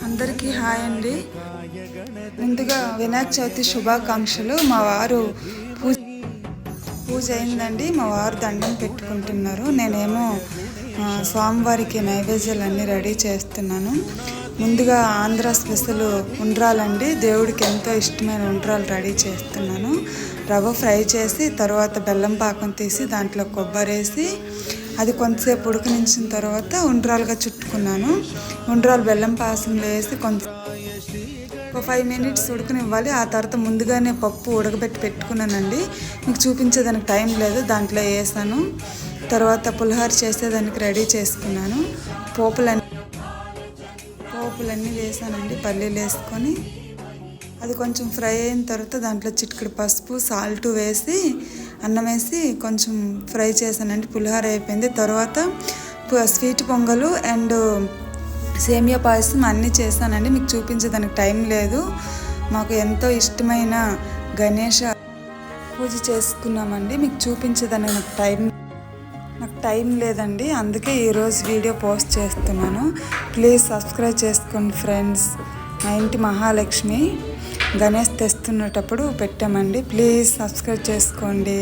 అందరికీ హాయ్ అండి. ముందుగా వినాయక చవితి శుభాకాంక్షలు. మా వారు పూజ అయిందండి. మా వారు దండం పెట్టుకుంటున్నారు. నేనేమో స్వామివారికి నైవేద్యాలన్నీ రెడీ చేస్తున్నాను. ముందుగా ఆంధ్ర స్పెషల్ ఉండ్రాలండి. దేవుడికి ఎంతో ఇష్టమైన ఉండ్రాలు రెడీ చేస్తున్నాను. రవ్వ ఫ్రై చేసి తర్వాత బెల్లం పాకం తీసి దాంట్లో కొబ్బరి వేసి అది కొంతసేపు ఉడకనించిన తర్వాత ఉండ్రాలుగా చుట్టుకున్నాను. ఉండ్రాలు బెల్లం పాసంలో వేసి ఒక 5 మినిట్స్ ఉడకనివ్వాలి. ఆ తర్వాత ముందుగానే పప్పు ఉడకబెట్టి పెట్టుకున్నానండి. మీకు చూపించేదానికి టైం లేదు, దాంట్లో వేసాను. తర్వాత పులిహోర చేసేదానికి రెడీ చేసుకున్నాను. పోపులన్నీ వేసానండి. పల్లీలు వేసుకొని అది కొంచెం ఫ్రై అయిన తర్వాత దాంట్లో చిటికెడు పసుపు సాల్ట్ వేసి అన్నం వేసి కొంచెం ఫ్రై చేశానండి. పులిహోర అయిపోయింది. తర్వాత స్వీట్ పొంగలు అండ్ సేమియా పాయసం అన్నీ చేశానండి. మీకు చూపించేదానికి టైం లేదు. మాకు ఎంతో ఇష్టమైన గణేష పూజ చేసుకున్నామండి. మీకు చూపించేదానికి నాకు టైం లేదండి. అందుకే ఈరోజు వీడియో పోస్ట్ చేస్తున్నాను. ప్లీజ్ సబ్స్క్రైబ్ చేసుకోండి ఫ్రెండ్స్. మా ఇంటి మహాలక్ష్మి గణేష్ తెస్తున్నప్పుడు పెట్టామండి. ప్లీజ్ సబ్స్క్రైబ్ చేసుకోండి.